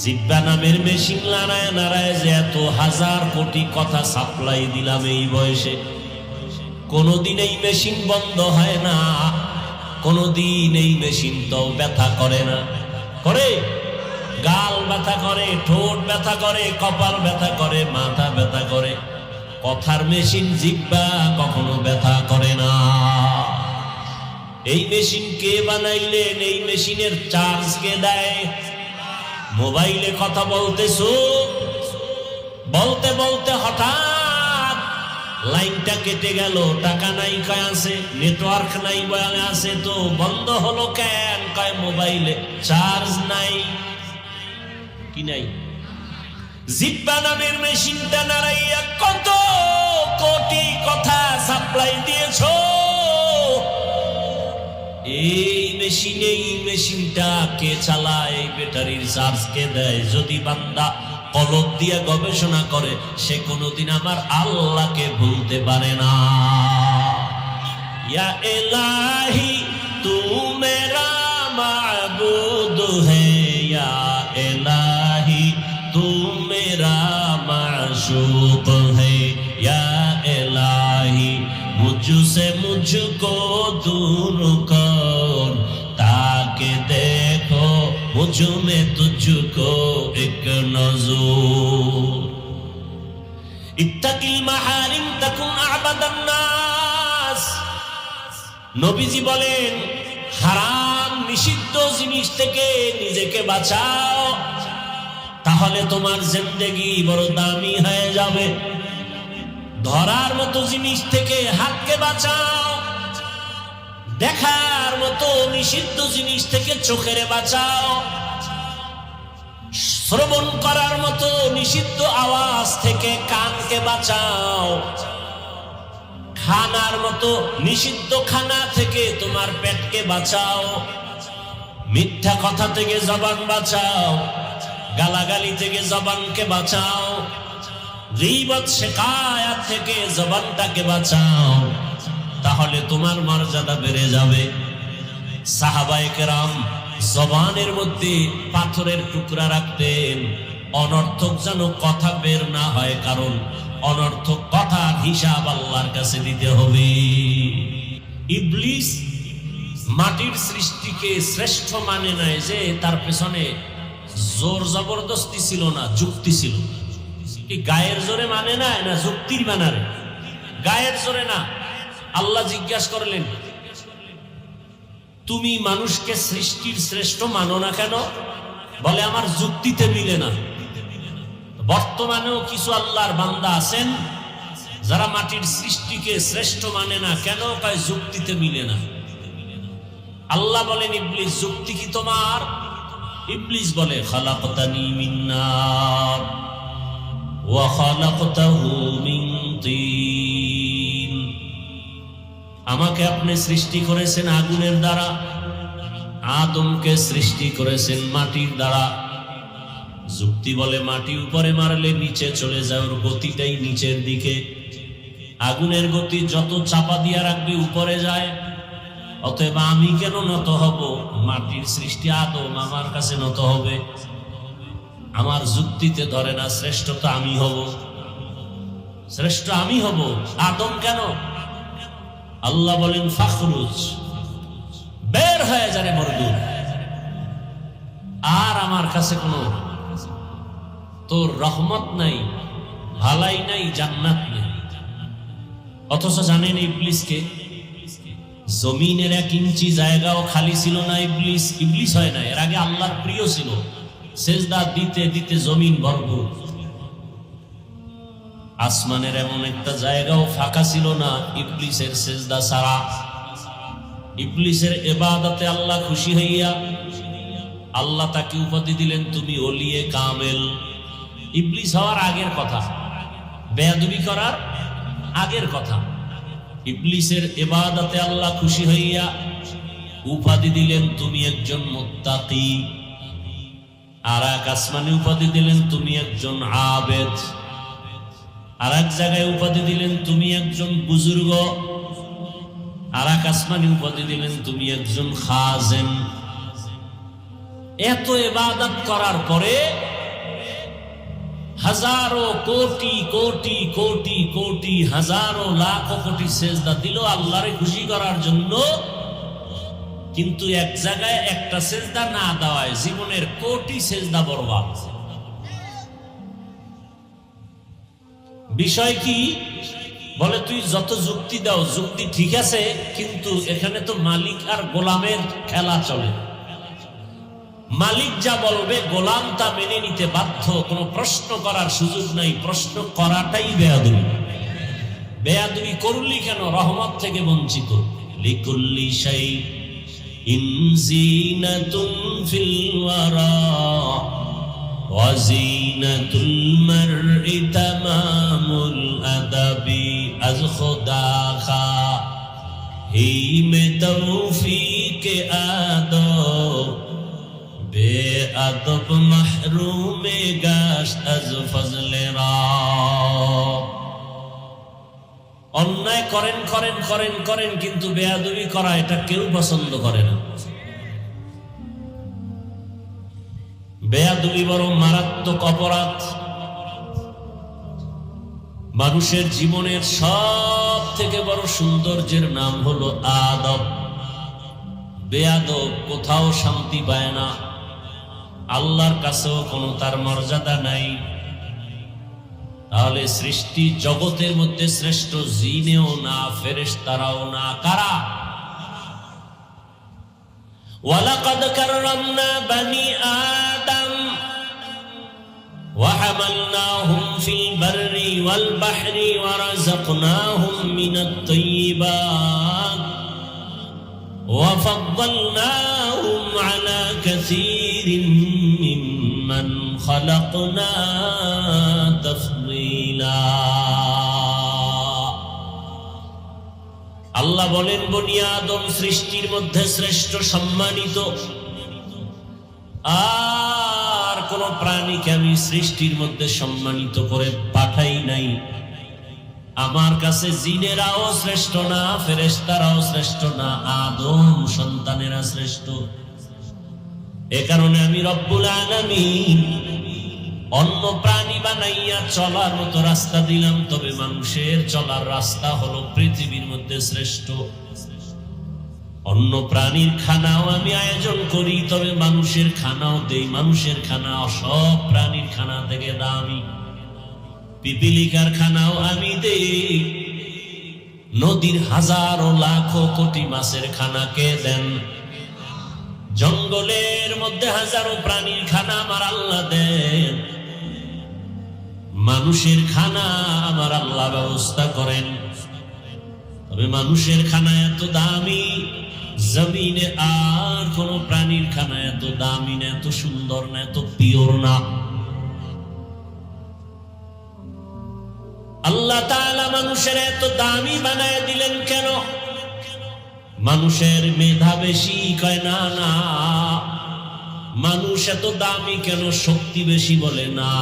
জিব্বা নামের মেশিন নাড়ায় নাড়ায় যে এত হাজার কোটি কথা সাপ্লাই দিলাম এই বয়সে, কোনদিন এই মেশিন বন্ধ হয় না, কোনদিন এই মেশিন তো ব্যথা করে না। করে? গাল ব্যথা করে, ঠোঁট ব্যথা করে, কপাল ব্যথা করে, মাথা ব্যথা করে। কথার মেশিন জিব্বা কখনো ব্যথা করে না। এই মেশিন কে বানাইলেন? এই মেশিনের চার্জ কে দেয়? মোবাইলে কথা বলতেছো, বলতে বলতে হঠাৎ লাইনটা কেটে গেল, টাকা নাই কয় আছে, নেটওয়ার্ক নাই বলে আছে, তো বন্ধ হলো কেন? কয় মোবাইলে চার্জ নাই। কি নাই? জিব্বা নামের মেশিনটা নাড়াইয়া কত কোটি কথা সাপ্লাই দিয়েছো। এই মেশিনটা কে চালায়? এই ব্যাটারির চার্জ কে দেয়? যদি বান্দা কলব দিয়ে গবেষণা করে, সে কোনোদিন আমার আল্লাহকে ভুলতে পারে না। ইয়া ইলাহি তু মেরা মাবুদ হে, ইয়া ইলাহি তু মেরা মাশূক হে, ইয়া ইলাহি मुझसे मुझको दूर कर, ताकि देखो मुझ में तुझको एक नजर। इत्तकिल महारिम तकुन अबदन नास। নবীজি বলেন, হারাম নিষিদ্ধ জিনিস থেকে নিজেকে বাঁচাও, তাহলে তোমার জিন্দেগি বড় দামি হয়ে যাবে। ধরার মতো জিনিস থেকে হাতকে বাঁচাও, দেখার মতো নিষিদ্ধ জিনিস থেকে চোখের বাঁচাও, শ্রবণ করার মতো নিষিদ্ধ আওয়াজ থেকে কানকে বাঁচাও, খানার মতো নিষিদ্ধ খানা থেকে তোমার পেটকে বাঁচাও, মিথ্যা কথা থেকে জবান বাঁচাও, গালাগালি থেকে জবানকে বাঁচাও, গীবত শিকায়াত থেকে জবানটাকে বাঁচাও, তাহলে তোমার মর্যাদা বেড়ে যাবে। সাহাবায়ে কেরাম জবানের মধ্যে পাথরের টুকরা রাখতেন, অনর্থক যেন কথা বের না হয়, কারণ অনর্থক কথার হিসাব আল্লাহর কাছে দিতে হবে। ইবলিস মাটির সৃষ্টিকে শ্রেষ্ঠ মানে নাই, যে তার পেছনে জোর জবরদস্তি ছিল না, যুক্তি ছিল। কি গায়ের জোরে মানে না, না যুক্তির বানারে? গায়ের জোরে না। আল্লাহ জিজ্ঞাসা করলেন, তুমি মানুষকে সৃষ্টির শ্রেষ্ঠ মানো না কেন? বলে, আমার যুক্তিতে মিলে না। বর্তমানেও কিছু আল্লাহর বান্দা আছেন যারা মাটির সৃষ্টিকে শ্রেষ্ঠ মানে না কেন? কয় যুক্তিতে মিলে না। আল্লাহ বলেন, ইবলিস যুক্তি কি তোমার? ইবলিস বলে, খালাকতানি মিন নার ওয়া খালাকতাহু মিন তিন। আমাকে আপনি সৃষ্টি করেছেন আগুনের দ্বারা, আদমকে সৃষ্টি করেছেন মাটির দ্বারা। যুক্তি বলে, মাটি উপরে মারলে নিচে চলে যায়, ওর গতিটাই নিচের দিকে। আগুনের গতি যত চাপা দিয়া রাখবে উপরে যায়। অতএব আমি কেন নত হব? মাটির সৃষ্টি আদম, আমার কাছে নত হবে। আমার যুক্তিতে ধরে না, শ্রেষ্ঠ তো আমি হব, শ্রেষ্ঠ আমি হব। আদম কেন? আল্লাহ বলেন, ফাখরুজ, বের হয়ে যারে মরদুদ, আর আমার কাছে কোনো তোর রহমত নাই, ভালাই নাই, জান্নাত নেই। অথচ জানেন ইবলিসকে? জমিনের 1 ইঞ্চি জায়গাও খালি ছিল না। ইবলিস হয় না, এর আগে আল্লাহর প্রিয় ছিল, সেজদা দিতে দিতে জমিন ভরপুর। আসমানের এমন একটা জায়গাও ফাঁকা ছিল না ইবলিসের সেজদা ছাড়া। ইবলিসের ইবাদতে আল্লাহ খুশি হইয়া আল্লাহ তাকে উপাধি দিলেন, তুমি ওলিয়ে কামেল। ইবলিস হওয়ার আগের কথা, বেয়াদবি করার আগের কথা। ইবলিসের ইবাদতে আল্লাহ খুশি হইয়া উপাধি দিলেন, তুমি একজন মুত্তাকি। আর এক আসমানে উপাধি দিলেন, তুমি একজন আবেদ। আর এক জায়গায় উপাধি দিলেন, তুমি একজন বুজুর্গ। আর এক আসমানে উপাধি দিলেন, তুমি একজন খাজেন। এত ইবাদত করার পরে হাজারো কোটি কোটি কোটি কোটি হাজারো লাখ কোটি সেজদা দিল আল্লাহরে খুশি করার জন্য, কিন্তু এক জায়গায় একটা সেজদা না দেওয়ায় জীবনের কোটি সেজদা বরবাদ। বিষয় কি? বলে তুই যত যুক্তি দাও যুক্তি ঠিক আছে, কিন্তু এখানে তো মালিক আর গোলামের খেলা চলে। মালিক যা বলবে গোলাম তা মেনে নিতে বাধ্য, কোনো প্রশ্ন করার সুযোগ নাই। প্রশ্ন করাটাই বেয়াদবি। বেয়াদবি করলি কেন? রহমত থেকে বঞ্চিত। লিকুল্লি শাইইন জিনাতুন ফিল ওয়ারা ওয়া জিনাতুল মারই তামামুল আদাবি আজ খুদা খা হি মে তৌফিক আদব বেআদব মাহরুমে গাশত আজ ফজলে রব। অন্যায় করেন করেন করেন করেন, কিন্তু বেয়াদবি করা এটা কেউ পছন্দ করে না। বেয়াদবি বড় মারাত্মক অপরাধ। মানুষের জীবনের সব থেকে বড় সৌন্দর্যের নাম হলো আদব। বেয়াদব কোথাও শান্তি পায় না, আল্লাহর কাছেও কোনো তার মর্যাদা নাই। তাহলে সৃষ্টি জগতের মধ্যে শ্রেষ্ঠ জিনেও না, ফেরেশতারাও না, কারা? ওয়ালাকাদ কাররামনা বানি আদম ওয়া হামালনাহুম ফিল বাররি ওয়াল বাহরি ওয়া রাযাকনাহুম মিনাত তাইয়্যিবাত ওয়া ফাদ্দালনাহুম আলা কাসীরিন মিম্মান খালাকনা তাফদীলা। আল্লাহ বলেন, বনি আদম সৃষ্টির মধ্যে শ্রেষ্ঠ, সম্মানিত। আর কোন প্রাণীকে আমি সৃষ্টির মধ্যে সম্মানিত করে পাঠাই নাই। আমার কাছে জিনেরাও শ্রেষ্ঠ না, ফেরেশতারাও শ্রেষ্ঠ না, আদম সন্তানেরা শ্রেষ্ঠ। এ কারণে আমি রব্বুল আলামিন অন্য প্রাণী বানাইয়া চলার মতো রাস্তা দিলাম, তবে মানুষের চলার রাস্তা হলো পৃথিবীর মধ্যে শ্রেষ্ঠ। অন্য প্রাণীর খানাও আমি আয়োজন করি, তবে মানুষের খানাও দেই। মানুষের খানা সব প্রাণীর খানা থেকে দামি। পিপিলিকার খানাও আমি দেই। নদীর হাজারো লাখো কোটি মাছের খানা কে দেন? জঙ্গলের মধ্যে হাজারো প্রাণীর খানা আমার আল্লাহ দেন। মানুষের খানা আমার আল্লাহ ব্যবস্থা করেন, তবে মানুষের খানা এত দামি, জমিনে আর কোন প্রাণীর খানা এত দামি না, এত সুন্দর না, এত পিওর না। আল্লাহ তাআলা মানুষের এত দামি বানায় দিলেন কেন? মানুষের মেধা বেশি? কয় না না। মানুষ এত দামি কেন? শক্তি বেশি? বলে না।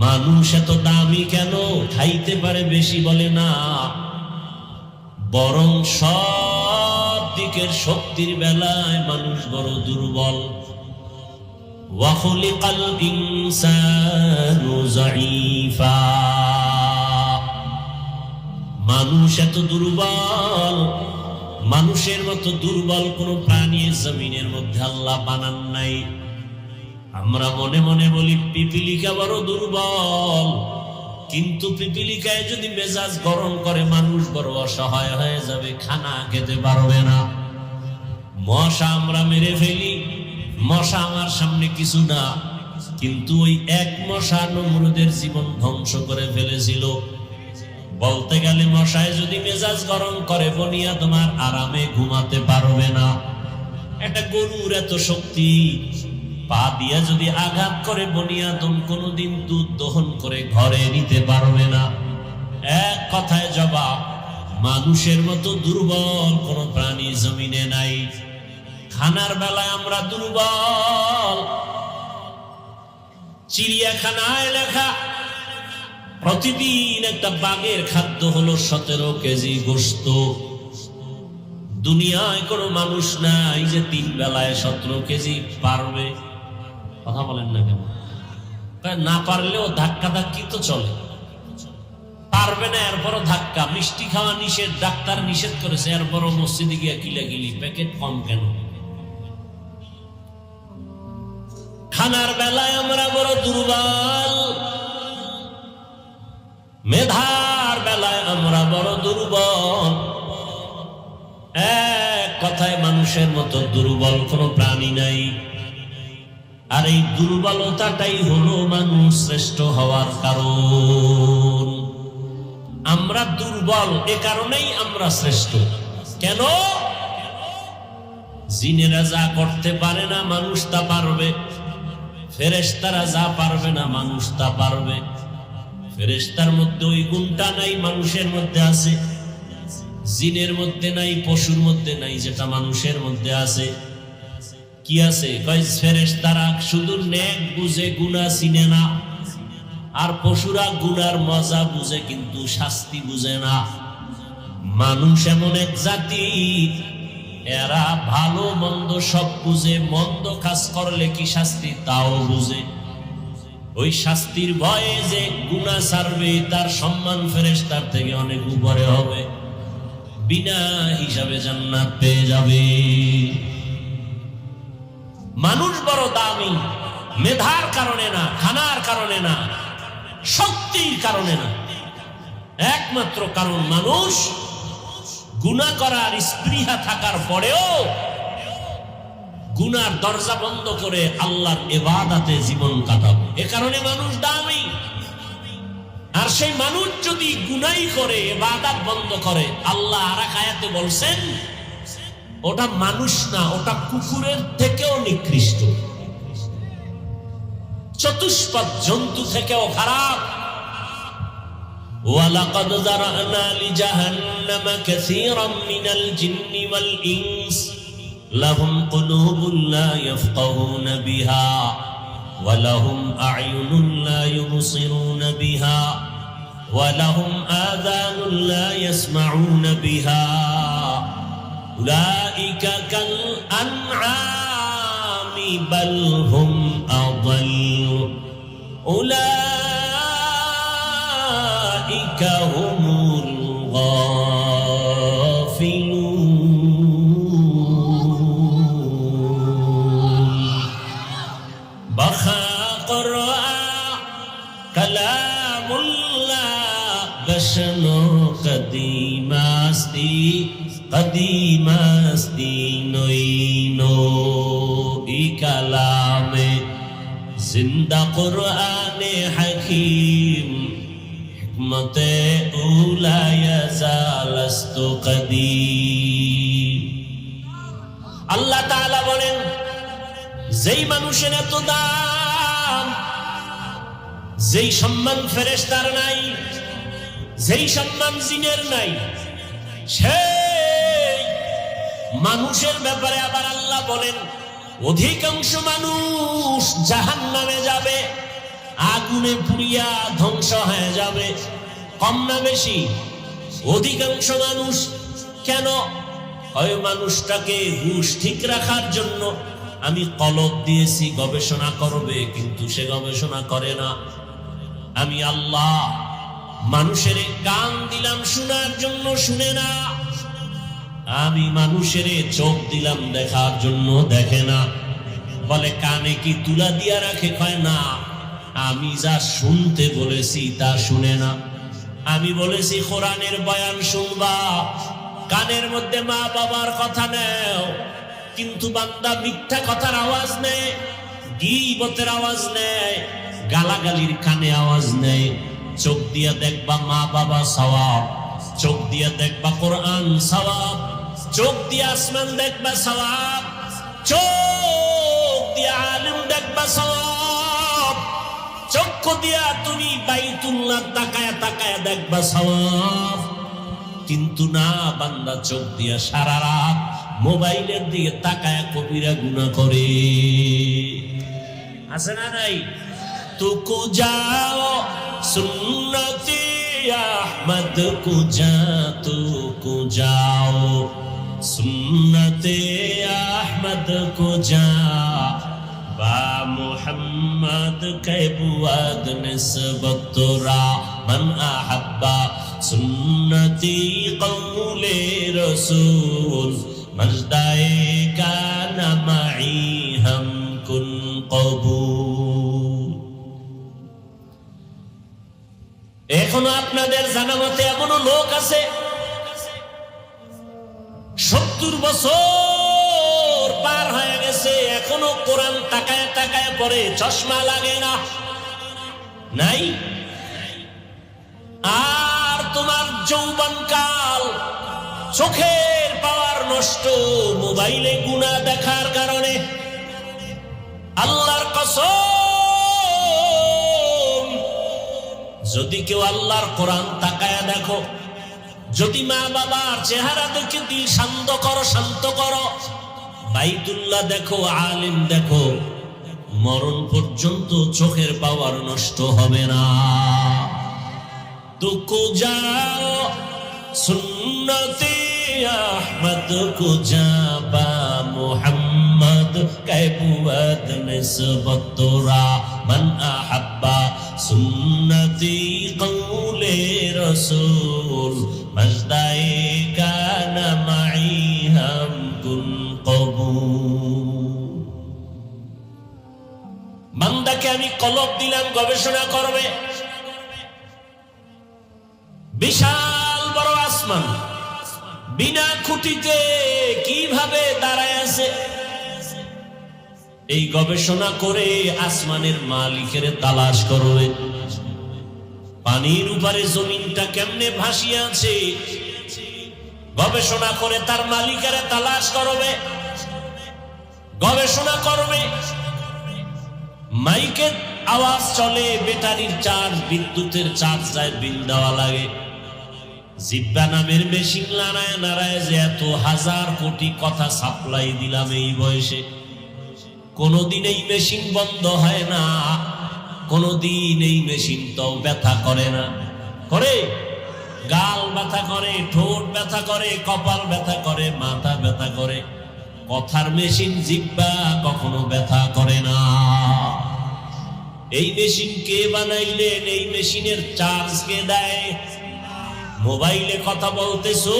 মানুষ এত দামি কেন? খাইতে পারে বেশি? বলে না। বরং সব দিকের শক্তির বেলায় মানুষ বড় দুর্বল। ওয়া খুলিকাল ইনসানু যায়ীফা। মানুষ এত দুর্বল, মানুষের মতো দুর্বল কোন প্রাণী জমিনের মধ্যে আল্লাহ বানান নাই। আমরা মনে মনে বলি পিপিলিকা বড় দুর্বল, কিন্তু পিপিলিকায় যদি মেজাজ গরম করে মানুষ বড় অসহায় হয়ে যাবে, খানা খেতে পারবে না। মশা আমরা মেরে ফেলি, মশা আমার সামনে কিছু না, কিন্তু ওই এক মশা নমরুদের জীবন ধ্বংস করে ফেলেছিল। বলতে গেলে মশায় যদি মেজাজ গরম করে, বনিয়া তোমার আরামে ঘুমাতে পারবে না। একটা গরুর এত শক্তি, পা দিয়া যদি আঘাত করে বনিয়া তুম কোনদিন দুধ দহন করে ঘরে নিতে পারবে না। এক কথায় জবাব, মানুষের মতো দুর্বল কোন প্রাণী জমিনে নাই। খানার বেলায় আমরা দুর্বল। চিড়িয়াখানায় লেখা প্রতিদিন একটা বাঘের খাদ্য হলো 17 কেজি গোশত। দুনিয়ায় কোনো মানুষ নাই যে 3 বেলায় 17 কেজি পারবে। কথা বলেন না কেন? না পারলেও ধাক্কা ধাক্কি তো চলে, পারবে না এরপরও ধাক্কা। মিষ্টি খাওয়া নিষেধ, ডাক্তার নিষেধ করেছে, এরপরও মসজিদে গিয়া কিলাকিলি, প্যাকেট কম কেন? খানার বেলায় আমরা বড় দুর্বল, মেধার বেলায় আমরা বড় দুর্বল। এক কথায় মানুষের মতো দুর্বল কোন প্রাণী নাই। আর এই দুর্বলতাটাই হলো মানুষ শ্রেষ্ঠ হওয়ার কারণ। আমরা দুর্বল, এ কারণেই আমরা শ্রেষ্ঠ। কেন? জিনেরা যা করতে পারে না মানুষ তা পারবে, ফেরেশতারা যা পারবে না মানুষ তা পারবে। ফেরেশতার মধ্যে ওই গুণটা নাই, মানুষের মধ্যে আছে। জিনের মধ্যে নাই, পশুর মধ্যে নাই, যেটা মানুষের মধ্যে আছে। কি আছে? কয় ফেরেশতারা শুধু নেক বুঝে, গুনাহ চিনে না। আর পশুরা গুনার মজা বুঝে কিন্তু শাস্তি বুঝে না। মানুষ এমন এক জাতি, এরা ভালো মন্দ সব বুঝে, মন্দ কাজ করলে কি শাস্তি তাও বুঝে। ওই শাস্তির ভয়ে যে গুনাহ ছাড়বে তার সম্মান ফেরেশতার থেকে অনেক উপরে হবে, বিনা হিসাবে জান্নাত পেয়ে যাবে। মানুষ বড় দামি, মেধার কারণে না, খানার কারণে না, শক্তির কারণে না। একমাত্র কারণ মানুষ গুনাহ করার স্পৃহা থাকার পরেও গুনার দরজা বন্ধ করে আল্লাহর ইবাদতে জীবন কাটাবে, এ কারণে মানুষ দামি। আর সেই মানুষ যদি গুনাই করে, ইবাদত বন্ধ করে, আল্লাহ আর এক আয়াতে বলছেন ওটা মানুষ না, ওটা কুকুরের থেকেও নিকৃষ্ট, চতুষ্পদ জন্তু থেকেও খারাপ। ওয়ালাকাদ যারানা লিজাহান্নামা কাসীরাম মিনাল জিন্নি ওয়াল ইনস লাহুম কুলুবুন লা ইয়াফকাহুনা বিহা ওয়া লাহুম আ'য়ুনুন লা ইউবসিরুনা বিহা ওয়া লাহুম আযানুন লা ইয়াসমাউনা বিহা উলাইকা কাল আনআমি বাল হুম আযাল উলাইকা হুমুল গাফিলুন। বাখা করা কালামুল্লাহ বশনো কদিমাস্তি কদিমাস্তি নইনো ই কালামে জিন্দা কুরআনে হাকিম হিকমতে উলা ইয়াজালস্তু কদিম। আল্লাহ তাআলা বলেন, যেই মানুষের এত দাম, যেই সম্মান ফেরেশতার নাই, যেই সম্মান জিনের নাই, সেই মানুষের ব্যাপারে আবার আল্লাহ বলেন অধিকাংশ মানুষ জাহান্নামে যাবে, আগুনে পুড়িয়া ধ্বংস হয়ে যাবে। কম না বেশি? অধিকাংশ মানুষ। কেন? ওই মানুষটাকে হুঁশ ঠিক রাখার জন্য আমি কলব দিয়েছি, গবেষণা করবে, কিন্তু সে গবেষণা করে না। আমি আল্লাহ মানুষের কান দিলাম শোনার জন্য, শুনে না। আমি মানুষের চোখ দিলাম দেখার জন্য, দেখে না। বলে কানে কি তুলা দিয়া রাখে? কয় না, আমি যা শুনতে বলেছি তা শুনে না। আমি বলেছি কোরআনের বয়ান শুনবা, কানের মধ্যে মা বাবার কথা নেও, কিন্তু বান্দা মিথ্যা কথার আওয়াজ নেয়, গীবতের আওয়াজ নেয়, গালাগালির কানে আওয়াজ নেয়। চোখ দিয়া দেখবা মা বাবা সওয়াব, চোখ দিয়া দেখবা কোরআন সওয়াব, চোখ দিয়া আসমান দেখবা সওয়াব, চোখ দিয়া আলিম দেখবা সওয়াব, চক্ষু দিয়া তুমি বাইতুল্লাহ তাকায়া তাকায়া দেখবা সওয়াব। কিন্তু না, বান্দা চোখ দিয়া সারা রাত মোবাইলের দিকে তাকায়া কবিরা গুনাহ করে। আছে না নাই? তুকু যাও সুন্নতি আহমদ কুজা, তুকু যাও সুন্নতে আহমদ কুজা, বা মুহাম্মদ কে বুয়াদ নিসবত তোরা মান আহাব্বা সুন্নতি কওলে রাসূল মজদায়ে কানা মাই হাম কুন কবুল। এখনো আপনাদের জানা মতে এমন লোক আছে 70 বছর পার হয়ে গেছে, এখনো কোরআন তাকায় তাকায় পড়ে, চশমা লাগে না, নাই? আর তোমার যৌবনকাল, চোখের পাওয়ার নষ্ট মোবাইলে গুনাহ দেখার কারণে। আল্লাহর কসম, যদি কেউ আল্লাহর কোরআন তাকায় দেখো, যদি মা বাবার চেহারা দেখে দিল শান্ত করো, শান্ত করো, বাইতুল্লাহ দেখো, আলিম দেখো, মরণ পর্যন্ত চোখের পাওয়ার নষ্ট হবে না। তো কো যাও সুন্নতে আহমদ কো যাবা মুহাম্মদ কে বুয়াদ নিসবত তোরা মান আহাব্বা সুন্নতি কওলে রাসূল মজদায়ে কানা মাই হাম কুন কবুল। বান্দাকে আমি কলব দিলাম, গবেষণা করবে। বিশাল বড় আসমান বিনা খুঁটিতে কিভাবে দাঁড়ায় আছে, এই গবেষণা করে আসমানের মালিকের তালাশ করবে। পানির উপরে জমিনটা কেমনে ভাসিয়ে আছে, গবেষণা করে তার মালিকের তালাশ করবে, গবেষণা করবে। মাইকের আওয়াজ চলে, ব্যাটারির চার্জ, বিদ্যুতের চার্জ যায়, বিল দেওয়া লাগে। জিব্বা নামের মেশিন নাড়ায় নাড়ায় যে এত হাজার কোটি কথা সাপ্লাই দিলাম এই বয়সে, কোনদিন এই মেশিন বন্ধ হয় না, কোনদিন এই মেশিন তো ব্যথা করে না। করে? গাল ব্যথা করে, ঠোঁট ব্যথা করে, কপাল ব্যথা করে, মাথা ব্যথা করে। কথার মেশিন জিব্বা কখনো ব্যথা করে না। এই মেশিন কে বানাইলেন? এই মেশিনের চার্জ কে দেয়? মোবাইলে কথা বলতেছো,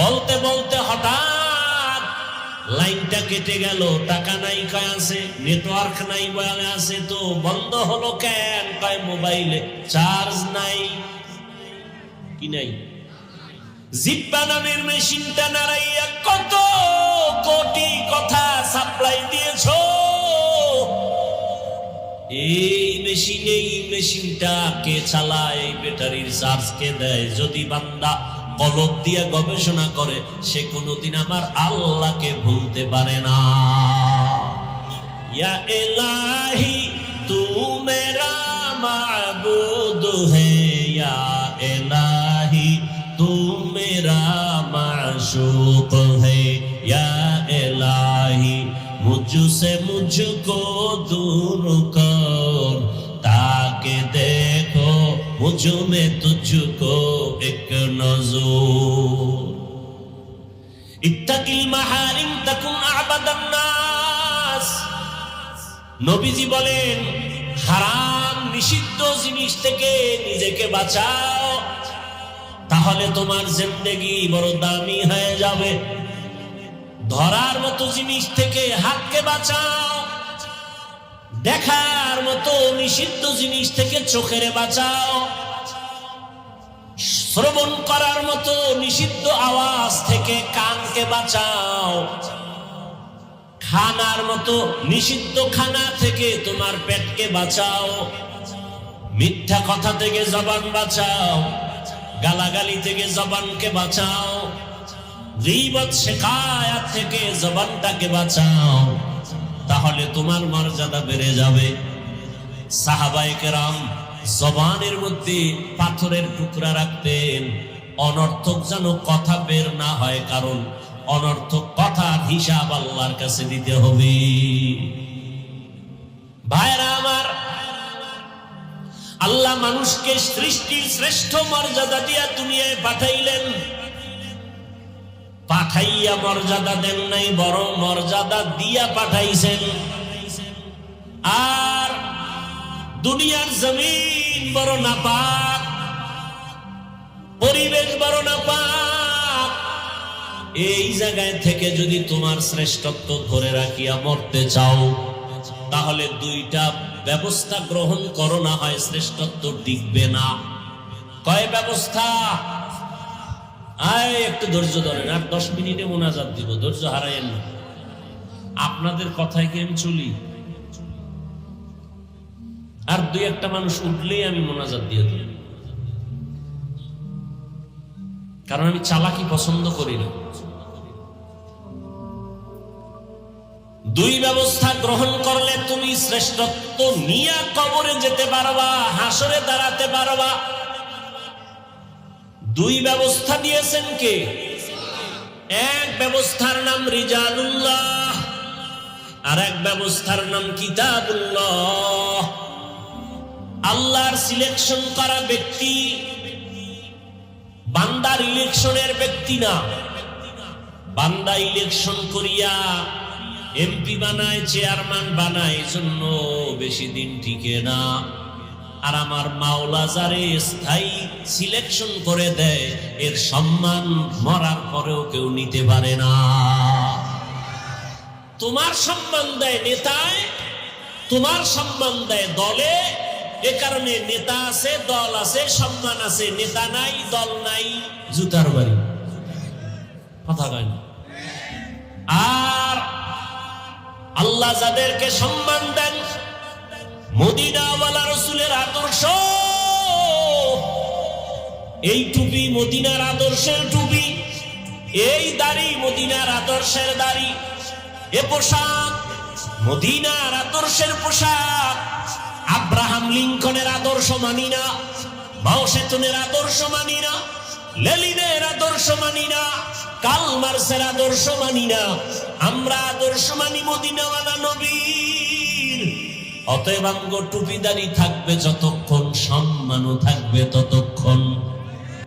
বলতে বলতে হঠাৎ লাইনটা কেটে গেল, টাকা নাই কয় আছে, নেটওয়ার্ক নাই বলে আছে, তো বন্ধ হলো কেন? কয় মোবাইলে চার্জ নাই। কি নাই? জিব্বা নামের মেশিনটা নাড়াইয়া কত কোটি কথা সাপ্লাই দিয়েছো। এই মেশিনটা কে চালায়? এই ব্যাটারির চার্জ কে দেয়? যদি বান্দা কলব দিয়ে গবেষণা করে, সে কোনোদিন আমার আল্লাহকে ভুলতে পারে না। ইয়া ইলাহি তু মেরা মাবুদ হে, ইয়া ইলাহি তু মেরা মাশুক হে, ইয়া ইলাহি मुझसे मुझको दूर कर, ताकि देखो मुझ में तुझको एक नजर। इत्तकिल महारिम तकुन आबादान नास। নবীজি বলেন, হারাম নিষিদ্ধ জিনিস থেকে নিজেকে বাঁচাও, তাহলে তোমার জিন্দেগি বড় দামি হয়ে যাবে। ধরার মতো জিনিস থেকে হাতকে বাঁচাও, দেখার মতো নিষিদ্ধ জিনিস থেকে চোখের বাঁচাও, শ্রবণ করার মতো নিষিদ্ধ আওয়াজ থেকে কানকে বাঁচাও, খানার মতো নিষিদ্ধ খানা থেকে তোমার পেটকে বাঁচাও, মিথ্যা কথা থেকে জবান বাঁচাও, গালাগালি থেকে জবানকে বাঁচাও, গীবত শিকায়াত থেকে জবানটাকে বাঁচাও, তাহলে তোমার মর্যাদা বেড়ে যাবে। সাহাবায়ে কেরাম জবানের মধ্যে পাথরের টুকরা রাখতেন, অনর্থক যেন কথা বের না হয়, কারণ অনর্থক কথার হিসাব আল্লাহর কাছে দিতে হবে। ভাইরা আমার, আল্লাহ মানুষকে সৃষ্টির শ্রেষ্ঠ মর্যাদা দিয়া দুনিয়ায় পাঠাইলেন। পাঠাইয়া মর্যাদা দেন নাই, বরং মর্যাদা দিয়া পাঠাইছেন। আর দুনিয়ার জমিন বড় নাপাক, পরিবেশ বড় নাপাক। এই জায়গায় থেকে যদি তোমার শ্রেষ্ঠত্ব ধরে রাখিয়া মরতে চাও, তাহলে দুইটা ব্যবস্থা গ্রহণ করো, না হয় শ্রেষ্ঠত্ব টিকবে না। কয় ব্যবস্থা? আয় একটু ধৈর্য ধরেন, আর 10 মিনিটে মোনাজাত দিব, ধৈর্য হারাইয়েন না। আপনাদের কথায় কি আমি চলি? আর 2-1টা মানুষ উঠলেই আমি মোনাজাত দিয়ে দেব, কারণ আমি চালাকি পছন্দ করি না। 2 ব্যবস্থা গ্রহণ করলে তুমি শ্রেষ্ঠত্ব নিয়ে কবরে যেতে পারবা, হাসরে দাঁড়াতে পারবা। 2 ব্যবস্থা দিয়েছেন কে? এক ব্যবস্থার নাম রিজালুল্লাহ, আর এক ব্যবস্থার নাম কিতাবুল্লাহ। আল্লাহর সিলেকশন করা ব্যক্তি, বান্দার ইলেকশনের ব্যক্তি না। বান্দা ইলেকশন করিয়া এমপি বানায়, চেয়ারম্যান বানায়, এজন্য বেশি দিন টিকে না। আর আমার মাওলা যারে স্থায়ী সিলেকশন করে দেয়, এর সম্মান মরার পরেও কেউ নিতে পারে না। তোমার সম্মান দেয় নেতায়, তোমার সম্মান দেয় দলে। এ কারণে নেতা আছে, দল আছে, সম্মান আছে। নেতা নাই, দল নাই, জুতার বাড়ি। কথা কয় না। আর আল্লাহ যাদেরকে সম্মান দেন, মদিনাওয়ালা রাসূলের আদর্শ, এই টুপি মদিনার আদর্শের টুপি, এই দাড়ি মদিনার আদর্শের দাড়ি, এ পোশাক মদিনার আদর্শের পোশাক। আব্রাহাম লিঙ্কনের আদর্শ মানি না, মাও সেতুনের আদর্শ মানি না, লেনিনের আদর্শ মানি না, কার্ল মার্ক্সের আদর্শ মানি না। আমরা আদর্শ মানি মদিনাওয়ালা নবীর। অতএব আমগো টুপিদারি থাকবে যতক্ষণ, সম্মানও থাকবে ততক্ষণ।